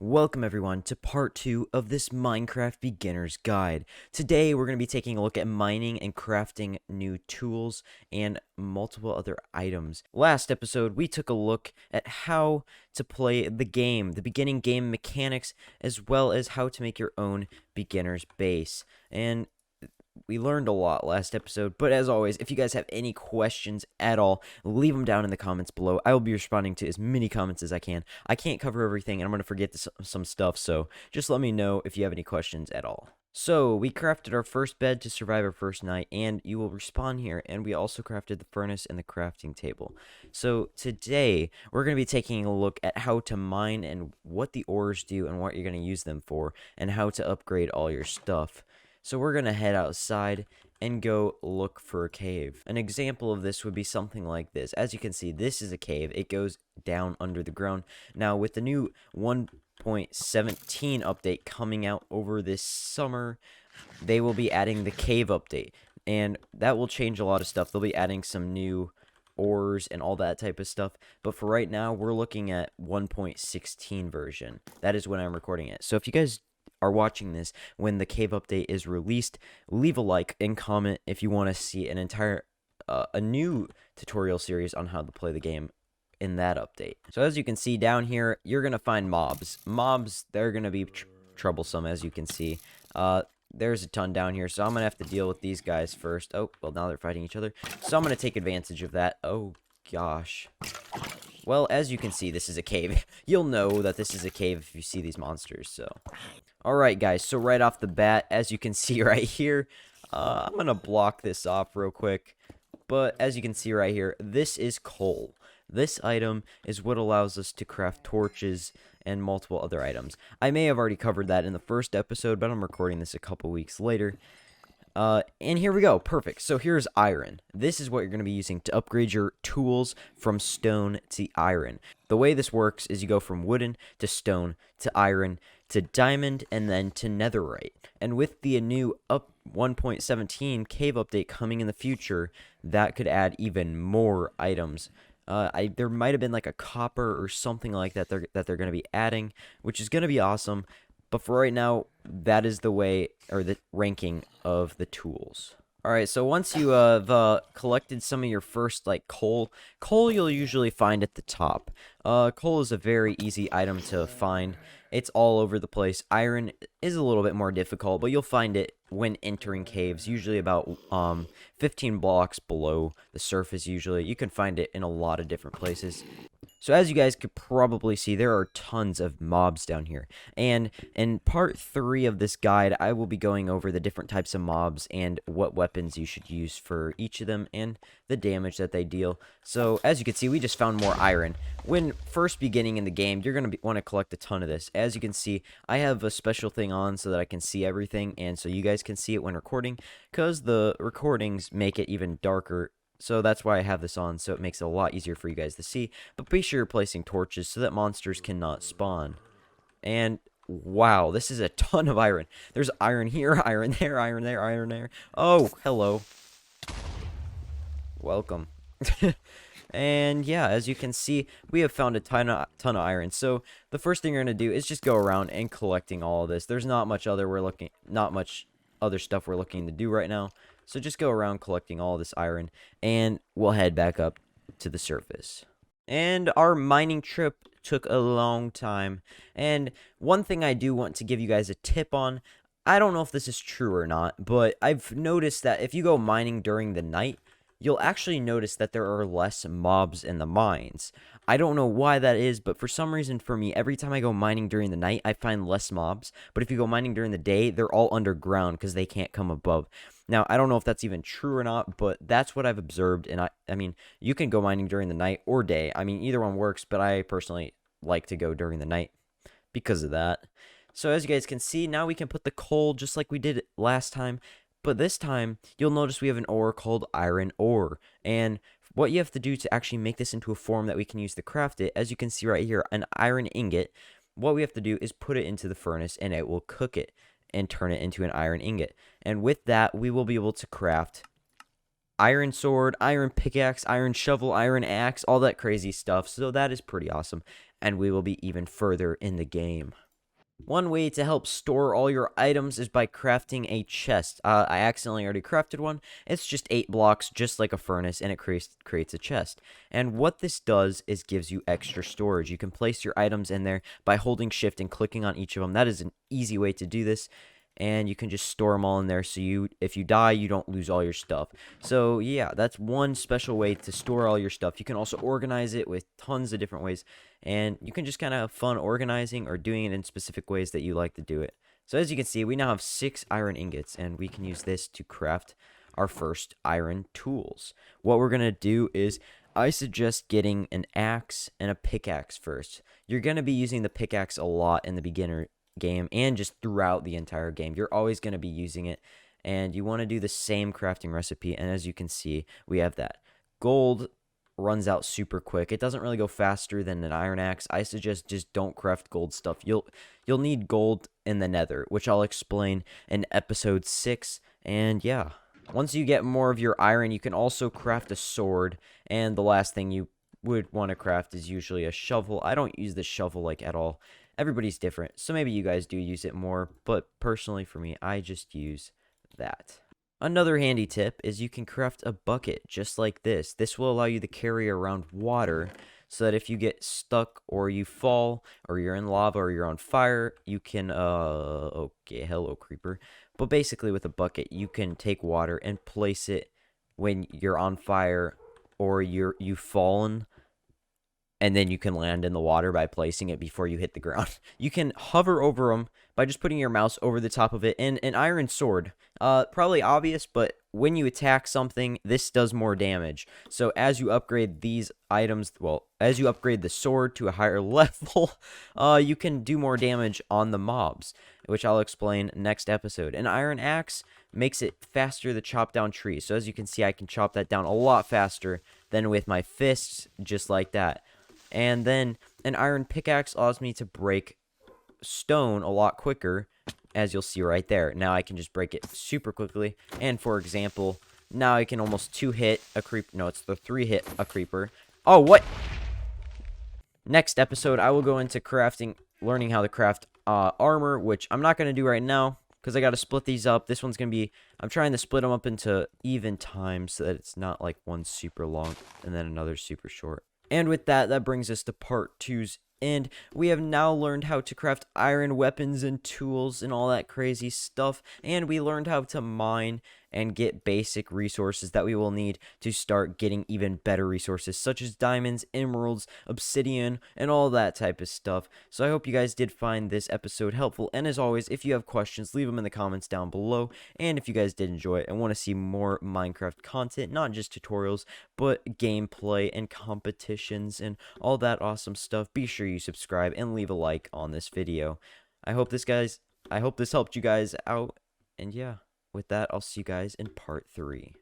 Welcome everyone to part 2 of this Minecraft beginner's guide. Today we're going to be taking a look at mining and crafting new tools and multiple other items. Last episode we took a look at how to play the game, the beginning game mechanics, as well as how to make your own beginner's base. And we learned a lot last episode, but as always, if you guys have any questions at all, leave them down in the comments below. I will be responding to as many comments as I can. I can't cover everything, and I'm going to forget some stuff, so just let me know if you have any questions at all. So, we crafted our first bed to survive our first night, and you will respawn here, and we also crafted the furnace and the crafting table. So, today, we're going to be taking a look at how to mine and what the ores do and what you're going to use them for, and how to upgrade all your stuff. So we're going to head outside and go look for a cave. An example of this would be something like this. As you can see, this is a cave. It goes down under the ground. Now, with the new 1.17 update coming out over this summer, they will be adding the cave update. And that will change a lot of stuff. They'll be adding some new ores and all that type of stuff. But for right now, we're looking at 1.16 version. That is when I'm recording it. So if you guys are watching this when the cave update is released, leave a like and comment if you want to see an entire a new tutorial series on how to play the game in that update. So as you can see down here, you're gonna find mobs. They're gonna be troublesome, as you can see. There's a ton down here, so I'm gonna have to deal with these guys first. Oh, well, now they're fighting each other, so I'm gonna take advantage of that. Oh gosh. Well, as you can see, this is a cave. You'll know that this is a cave if you see these monsters, so. Alright, guys, so right off the bat, as you can see right here, I'm going to block this off real quick. But as you can see right here, this is coal. This item is what allows us to craft torches and multiple other items. I may have already covered that in the first episode, but I'm recording this a couple weeks later. And here we go. Perfect. So here's iron. This is what you're going to be using to upgrade your tools from stone to iron. The way this works is you go from wooden to stone to iron to diamond and then to netherite. And with the new 1.17 cave update coming in the future, that could add even more items. There might have been like a copper or something like that they're going to be adding, which is going to be awesome. But for right now, that is the way, or the ranking of the tools. Alright, so once you have collected some of your first, like, coal you'll usually find at the top. Coal is a very easy item to find. It's all over the place. Iron is a little bit more difficult, but you'll find it when entering caves, usually about 15 blocks below the surface usually. You can find it in a lot of different places. So as you guys could probably see, there are tons of mobs down here. And in part 3 of this guide, I will be going over the different types of mobs and what weapons you should use for each of them and the damage that they deal. So as you can see, we just found more iron. When first beginning in the game, you're going to want to collect a ton of this. As you can see, I have a special thing on so that I can see everything and so you guys can see it when recording, because the recordings make it even darker. So that's why I have this on, so it makes it a lot easier for you guys to see. But be sure you're placing torches so that monsters cannot spawn. And wow, this is a ton of iron. There's iron here, iron there, iron there, iron there. Oh, hello. Welcome. And yeah, as you can see, we have found a ton of iron. So the first thing you're gonna do is just go around and collecting all of this. There's not much other stuff we're looking to do right now. So just go around collecting all this iron, and we'll head back up to the surface. And our mining trip took a long time. And one thing I do want to give you guys a tip on, I don't know if this is true or not, but I've noticed that if you go mining during the night, you'll actually notice that there are less mobs in the mines. I don't know why that is, but for some reason for me, every time I go mining during the night, I find less mobs. But if you go mining during the day, they're all underground because they can't come above. Now, I don't know if that's even true or not, but that's what I've observed. And I mean, you can go mining during the night or day. I mean, either one works, but I personally like to go during the night because of that. So as you guys can see, now we can put the coal just like we did last time. But this time, you'll notice we have an ore called iron ore. And what you have to do to actually make this into a form that we can use to craft it, as you can see right here, an iron ingot, what we have to do is put it into the furnace and it will cook it and turn it into an iron ingot. And with that, we will be able to craft iron sword, iron pickaxe, iron shovel, iron axe, all that crazy stuff. So that is pretty awesome. and we will be even further in the game. One way to help store all your items is by crafting a chest. I accidentally already crafted one. It's just 8 blocks, just like a furnace, and it creates a chest. And what this does is gives you extra storage. You can place your items in there by holding shift and clicking on each of them. That is an easy way to do this. And you can just store them all in there, so if you die, you don't lose all your stuff. So yeah, that's one special way to store all your stuff. You can also organize it with tons of different ways, and you can just kind of have fun organizing or doing it in specific ways that you like to do it. So as you can see, we now have 6 iron ingots, and we can use this to craft our first iron tools. What we're going to do is, I suggest getting an axe and a pickaxe first. You're going to be using the pickaxe a lot in the beginner game and just throughout the entire game. You're always going to be using it, and you want to do the same crafting recipe. And as you can see, we have that. Gold runs out super quick. It doesn't really go faster than an iron axe. I suggest just don't craft gold stuff. You'll need gold in the nether, which I'll explain in episode 6. And yeah, once you get more of your iron, you can also craft a sword. And the last thing you would want to craft is usually a shovel. I don't use the shovel like at all. Everybody's different, so maybe you guys do use it more, but personally for me, I just use that. Another handy tip is you can craft a bucket just like this. This will allow you to carry around water, so that if you get stuck or you fall or you're in lava or you're on fire, you can, okay, hello creeper. But basically with a bucket, you can take water and place it when you're on fire or you've fallen, and then you can land in the water by placing it before you hit the ground. You can hover over them by just putting your mouse over the top of it. And an iron sword, probably obvious, but when you attack something, this does more damage. So as you upgrade these items, well, as you upgrade the sword to a higher level, you can do more damage on the mobs, which I'll explain next episode. An iron axe makes it faster to chop down trees. So as you can see, I can chop that down a lot faster than with my fists, just like that. And then an iron pickaxe allows me to break stone a lot quicker, as you'll see right there. Now I can just break it super quickly. And for example, now I can almost 2-hit a creeper. No, it's the 3-hit a creeper. Oh, what? Next episode, I will go into learning how to craft armor, which I'm not going to do right now, because I got to split these up. This one's going to be, I'm trying to split them up into even times so that it's not like one super long and then another super short. And with that, that brings us to part 2's end. We have now learned how to craft iron weapons and tools and all that crazy stuff. And we learned how to mine and get basic resources that we will need to start getting even better resources, such as diamonds, emeralds, obsidian, and all that type of stuff. So I hope you guys did find this episode helpful. And as always, if you have questions, leave them in the comments down below. And if you guys did enjoy it and want to see more Minecraft content, not just tutorials, but gameplay and competitions and all that awesome stuff, be sure you subscribe and leave a like on this video. I hope this helped you guys out. And yeah. With that, I'll see you guys in part 3.